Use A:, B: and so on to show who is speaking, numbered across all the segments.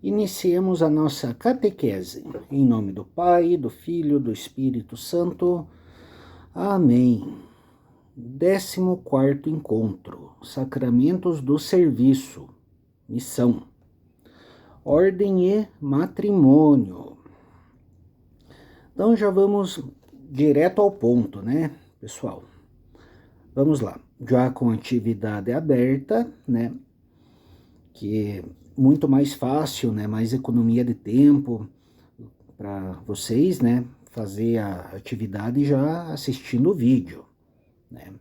A: Iniciemos a nossa catequese, em nome do Pai, do Filho, do Espírito Santo. Amém. 14º Encontro, Sacramentos do Serviço, Missão, Ordem e Matrimônio. Então já vamos direto ao ponto, né, pessoal? Vamos lá, já com atividade aberta, né, que é muito mais fácil, né, mais economia de tempo para vocês, né, fazer a atividade já assistindo o vídeo, né?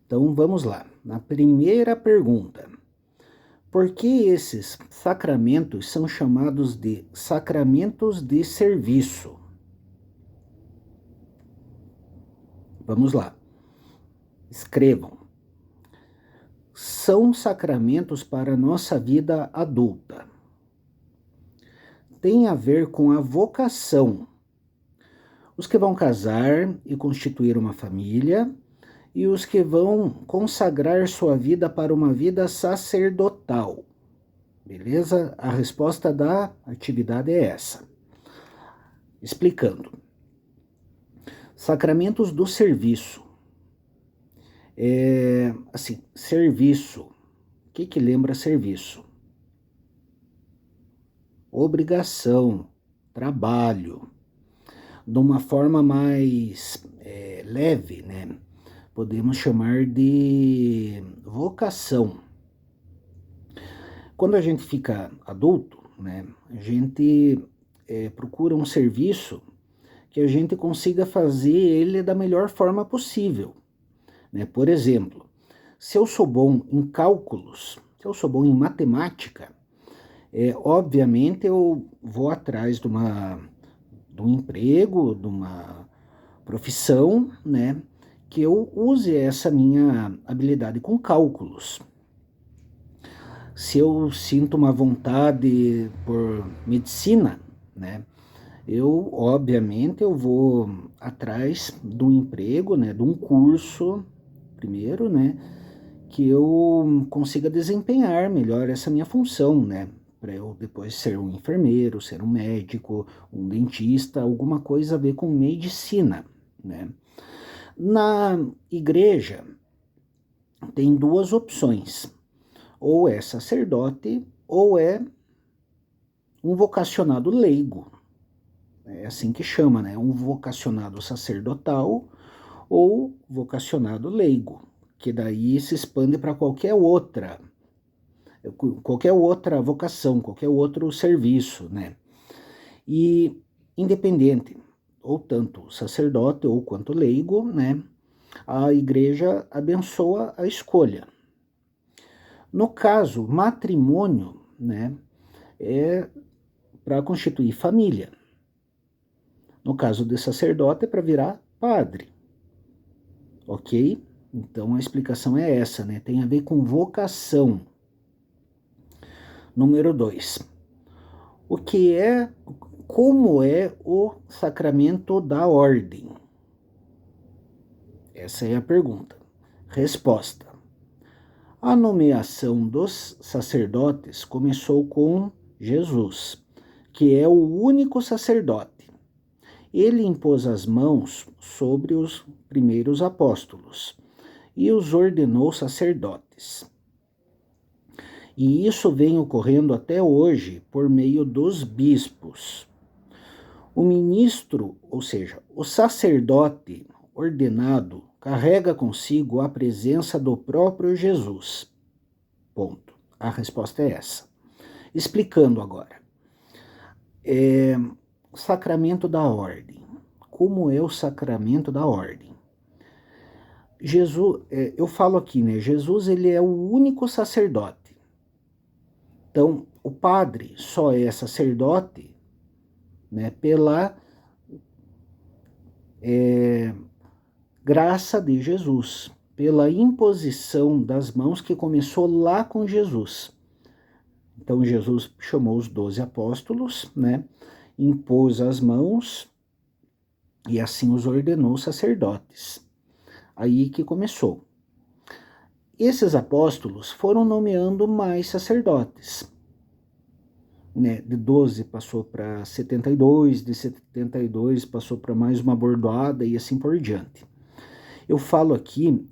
A: Então vamos lá. Na primeira pergunta, por que esses sacramentos são chamados de sacramentos de serviço? Vamos lá. Escrevam. São sacramentos para a nossa vida adulta. Tem a ver com a vocação. Os que vão casar e constituir uma família, e os que vão consagrar sua vida para uma vida sacerdotal. Beleza? A resposta da atividade é essa. Explicando. Sacramentos do serviço. Serviço. O que lembra serviço? Obrigação, trabalho. De uma forma mais leve, né? Podemos chamar de vocação. Quando a gente fica adulto, né, a gente procura um serviço que a gente consiga fazer ele da melhor forma possível, né? Por exemplo, se eu sou bom em cálculos, se eu sou bom em matemática, obviamente eu vou atrás de um emprego, de uma profissão, né, que eu use essa minha habilidade com cálculos. Se eu sinto uma vontade por medicina, né, obviamente eu vou atrás de um emprego, né, de um curso, primeiro, né, que eu consiga desempenhar melhor essa minha função, né, para eu depois ser um enfermeiro, ser um médico, um dentista, alguma coisa a ver com medicina, né. Na igreja tem duas opções, ou é sacerdote ou é um vocacionado leigo, é assim que chama, né? Um vocacionado sacerdotal ou vocacionado leigo, que daí se expande para qualquer outra vocação, qualquer outro serviço, né? E independente, ou tanto sacerdote ou quanto leigo, né? A igreja abençoa a escolha. No caso, matrimônio, né? É para constituir família. No caso de sacerdote, é para virar padre. Ok? Então a explicação é essa, né? Tem a ver com vocação. Número 2. Como é o sacramento da ordem? Essa é a pergunta. Resposta. A nomeação dos sacerdotes começou com Jesus, que é o único sacerdote. Ele impôs as mãos sobre os primeiros apóstolos e os ordenou sacerdotes. E isso vem ocorrendo até hoje por meio dos bispos. O ministro, ou seja, o sacerdote ordenado, carrega consigo a presença do próprio Jesus. Ponto. A resposta é essa. Explicando agora. Sacramento da ordem. Como é o sacramento da ordem? Jesus, eu falo aqui, né? Jesus, ele é o único sacerdote. Então, o padre só é sacerdote, né, pela graça de Jesus, pela imposição das mãos que começou lá com Jesus. Então, Jesus chamou os 12 apóstolos, né, impôs as mãos e assim os ordenou sacerdotes. Aí que começou. Esses apóstolos foram nomeando mais sacerdotes. né, de 12 passou para 72, de 72 passou para mais uma bordoada e assim por diante. Eu falo aqui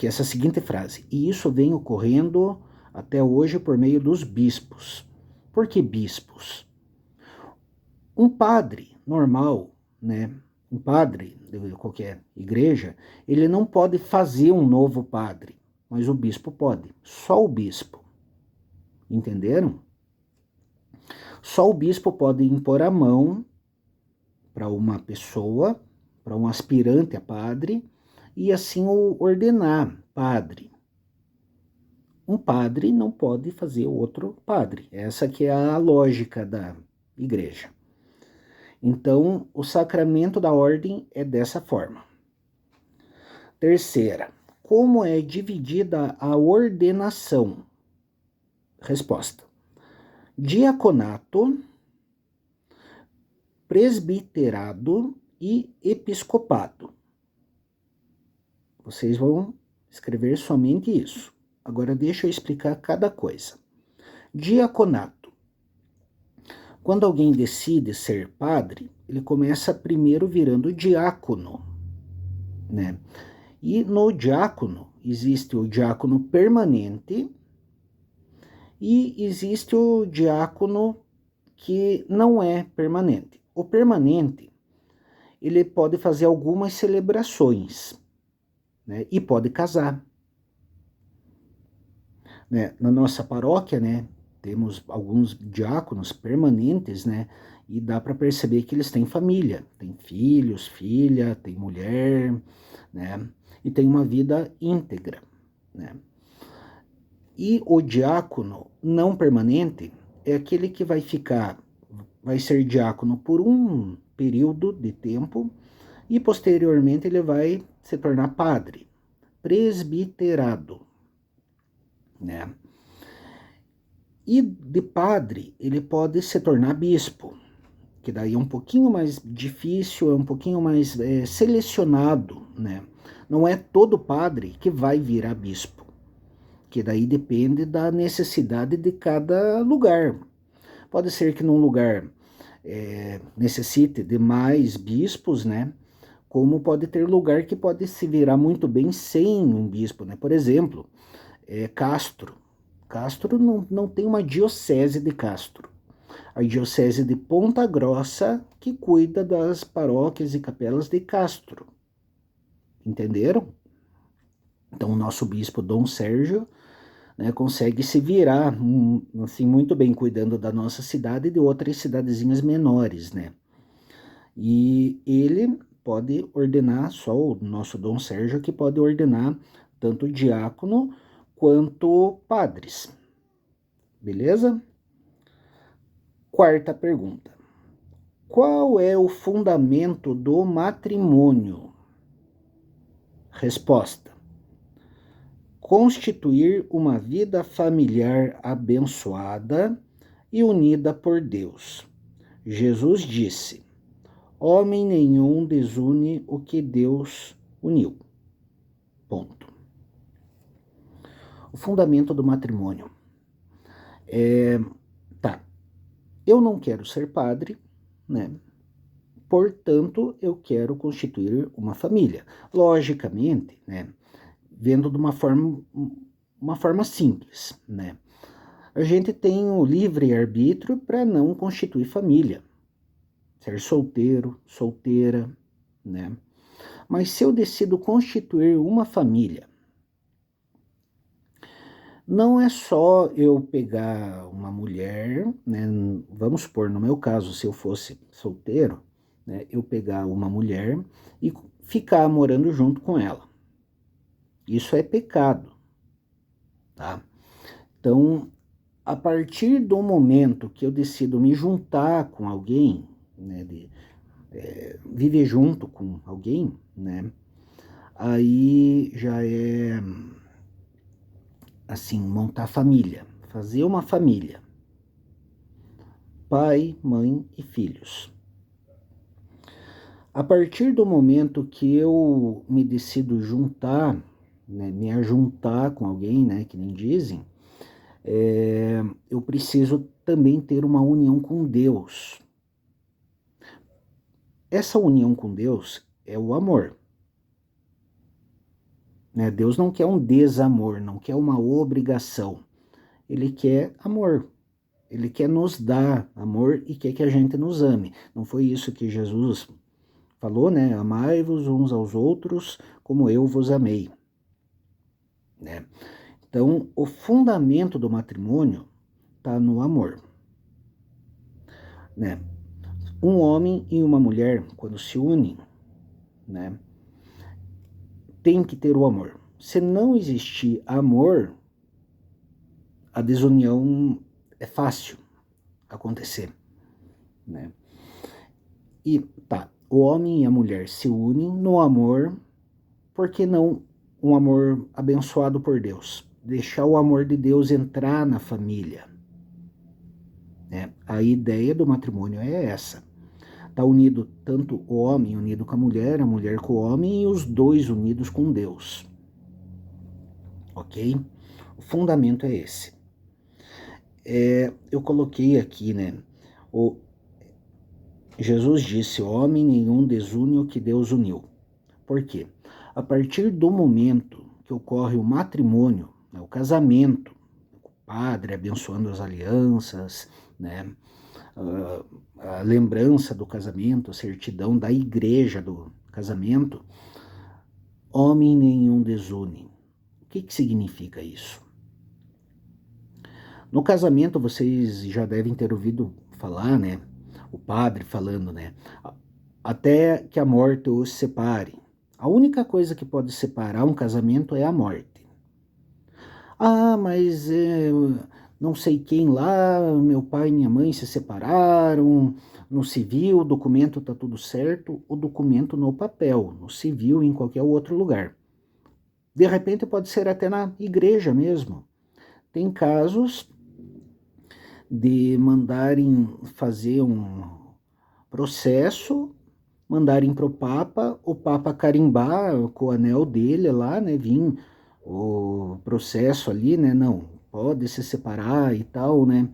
A: essa seguinte frase: e isso vem ocorrendo até hoje por meio dos bispos. Por que bispos? Um padre normal, né, um padre de qualquer igreja, ele não pode fazer um novo padre, mas o bispo pode, só o bispo. Entenderam? Só o bispo pode impor a mão para uma pessoa, para um aspirante a padre, e assim o ordenar padre. Um padre não pode fazer outro padre. Essa que é a lógica da igreja. Então, o sacramento da ordem é dessa forma. Terceira, como é dividida a ordenação? Resposta: diaconato, presbiterado e episcopado. Vocês vão escrever somente isso. Agora deixa eu explicar cada coisa. Diaconato. Quando alguém decide ser padre, ele começa primeiro virando diácono, né? E no diácono existe o diácono permanente e existe o diácono que não é permanente. O permanente, ele pode fazer algumas celebrações, né? E pode casar. Né? Na nossa paróquia, né, temos alguns diáconos permanentes, né, e dá para perceber que eles têm família, têm filhos, filha, tem mulher, né, e tem uma vida íntegra, né. E o diácono não permanente é aquele que vai ser diácono por um período de tempo e posteriormente ele vai se tornar padre, presbiterado, né. E de padre, ele pode se tornar bispo, que daí é um pouquinho mais difícil, é um pouquinho mais selecionado, né? Não é todo padre que vai virar bispo, que daí depende da necessidade de cada lugar. Pode ser que num lugar necessite de mais bispos, né? Como pode ter lugar que pode se virar muito bem sem um bispo, né? Por exemplo, Castro. Castro não tem uma diocese de Castro. A diocese de Ponta Grossa que cuida das paróquias e capelas de Castro. Entenderam? Então o nosso bispo Dom Sérgio, né, consegue se virar assim, muito bem cuidando da nossa cidade e de outras cidadezinhas menores, né? E ele pode ordenar, só o nosso Dom Sérgio que pode ordenar tanto diácono quanto padres. Beleza? Quarta pergunta. Qual é o fundamento do matrimônio? Resposta: constituir uma vida familiar abençoada e unida por Deus. Jesus disse: homem nenhum desune o que Deus uniu. Ponto. O fundamento do matrimônio. Eu não quero ser padre, né? Portanto, eu quero constituir uma família. Logicamente, né? Vendo de uma forma simples, né? A gente tem o livre-arbítrio para não constituir família. Ser solteiro, solteira, né? Mas se eu decido constituir uma família, não é só eu pegar uma mulher, né? Vamos supor, no meu caso, se eu fosse solteiro, né? Eu pegar uma mulher e ficar morando junto com ela. Isso é pecado, tá? Então, a partir do momento que eu decido me juntar com alguém, né, viver junto com alguém, né, aí já é, assim, montar família, fazer uma família, pai, mãe e filhos. A partir do momento que eu me decido juntar, né, me ajuntar com alguém, né, que nem dizem, eu preciso também ter uma união com Deus. Essa união com Deus é o amor. Né? Deus não quer um desamor, não quer uma obrigação. Ele quer amor. Ele quer nos dar amor e quer que a gente nos ame. Não foi isso que Jesus falou, né? Amai-vos uns aos outros como eu vos amei. Né? Então, o fundamento do matrimônio está no amor. Né? Um homem e uma mulher, quando se unem, né, tem que ter o amor. Se não existir amor, a desunião é fácil acontecer. Né? E tá, o homem e a mulher se unem no amor, por que não um amor abençoado por Deus? Deixar o amor de Deus entrar na família. Né? A ideia do matrimônio é essa. Está unido tanto o homem unido com a mulher com o homem e os dois unidos com Deus. Ok? O fundamento é esse. Eu coloquei aqui, né? Jesus disse, homem nenhum desune o que Deus uniu. Por quê? A partir do momento que ocorre o matrimônio, né, o casamento, o padre abençoando as alianças, né, a lembrança do casamento, a certidão da igreja do casamento, homem nenhum desune. O que significa isso? No casamento, vocês já devem ter ouvido falar, né? O padre falando, né? Até que a morte os separe. A única coisa que pode separar um casamento é a morte. Ah, mas não sei quem lá, meu pai e minha mãe se separaram, no civil o documento está tudo certo, o documento no papel, no civil, em qualquer outro lugar. De repente pode ser até na igreja mesmo. Tem casos de mandarem fazer um processo, mandarem para o Papa carimbar com o anel dele lá, né, vir o processo ali, né, não, pode se separar e tal, né,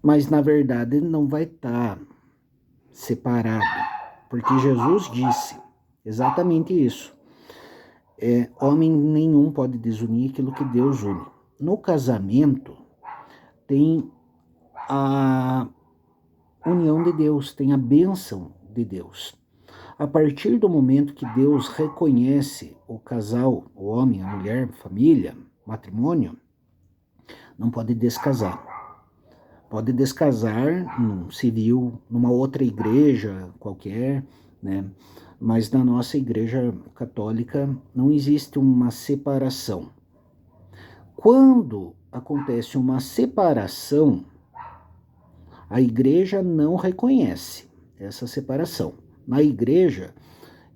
A: mas na verdade ele não vai estar separado, porque Jesus disse exatamente isso, homem nenhum pode desunir aquilo que Deus une. No casamento tem a união de Deus, tem a bênção de Deus. A partir do momento que Deus reconhece o casal, o homem, a mulher, família, matrimônio, não pode descasar. Pode descasar num civil, numa outra igreja qualquer, né? Mas na nossa igreja católica não existe uma separação. Quando acontece uma separação, a igreja não reconhece essa separação. Na igreja,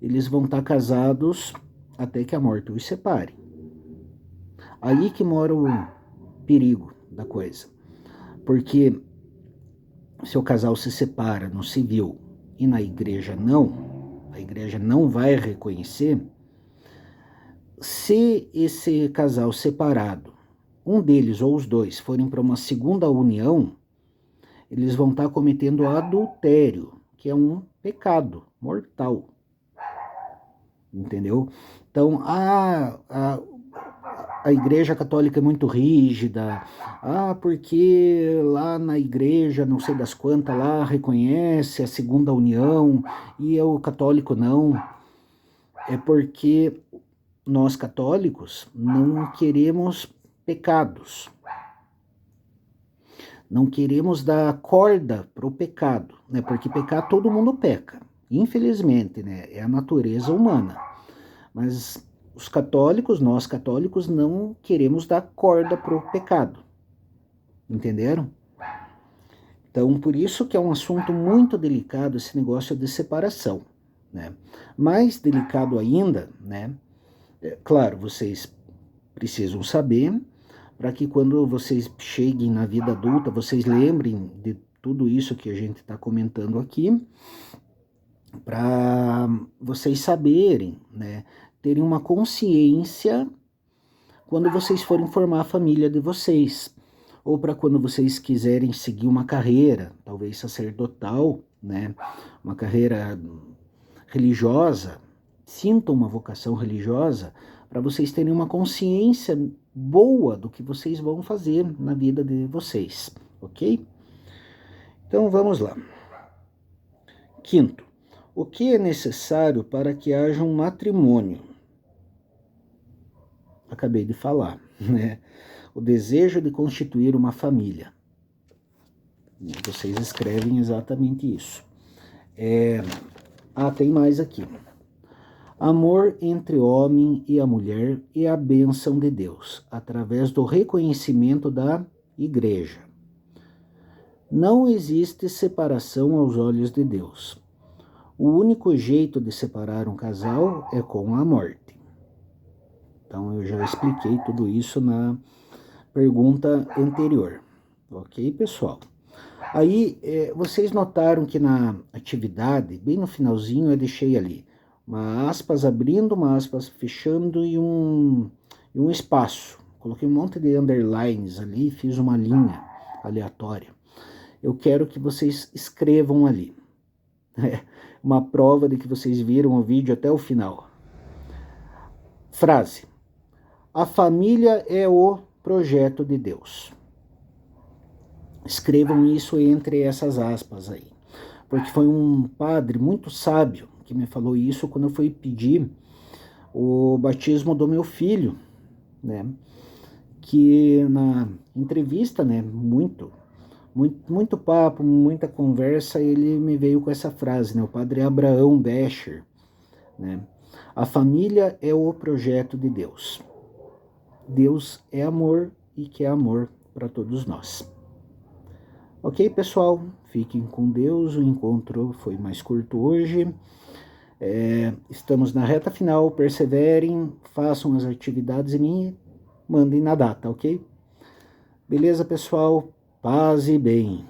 A: eles vão estar casados até que a morte os separe. Aí que mora o perigo da coisa. Porque se o casal se separa no civil e na igreja não, a igreja não vai reconhecer, se esse casal separado, um deles ou os dois, forem para uma segunda união, eles vão estar cometendo adultério, que é um pecado mortal. Entendeu? Então, a igreja católica é muito rígida, porque lá na igreja, não sei das quantas, lá reconhece a segunda união e o católico não. É porque nós católicos não queremos pecados. Não queremos dar corda para o pecado, né? Porque pecar todo mundo peca, infelizmente, né? É a natureza humana. Mas os católicos, nós católicos, não queremos dar corda para o pecado. Entenderam? Então, por isso que é um assunto muito delicado esse negócio de separação, né? Mais delicado ainda, né? Claro, vocês precisam saber para que quando vocês cheguem na vida adulta, vocês lembrem de tudo isso que a gente está comentando aqui, para vocês saberem, né? Terem uma consciência quando vocês forem formar a família de vocês, ou para quando vocês quiserem seguir uma carreira, talvez sacerdotal, né? Uma carreira religiosa, sintam uma vocação religiosa, para vocês terem uma consciência boa do que vocês vão fazer na vida de vocês, ok? Então vamos lá. Quinto, o que é necessário para que haja um matrimônio? Acabei de falar, né? O desejo de constituir uma família. Vocês escrevem exatamente isso. Tem mais aqui. Amor entre o homem e a mulher e a bênção de Deus, através do reconhecimento da igreja. Não existe separação aos olhos de Deus. O único jeito de separar um casal é com a morte. Então, eu já expliquei tudo isso na pergunta anterior. Ok, pessoal? Aí, vocês notaram que na atividade, bem no finalzinho, eu deixei ali uma aspas abrindo, uma aspas fechando e um espaço. Coloquei um monte de underlines ali e fiz uma linha aleatória. Eu quero que vocês escrevam ali. Uma prova de que vocês viram o vídeo até o final. Frase. A família é o projeto de Deus. Escrevam isso entre essas aspas aí. Porque foi um padre muito sábio que me falou isso quando eu fui pedir o batismo do meu filho, né? Que na entrevista, né, muito papo, muita conversa, ele me veio com essa frase, né? O padre Abraão Becher, né? A família é o projeto de Deus. Deus é amor e quer amor para todos nós. Ok, pessoal? Fiquem com Deus. O encontro foi mais curto hoje. Estamos na reta final. Perseverem, façam as atividades e me mandem na data, ok? Beleza, pessoal? Paz e bem.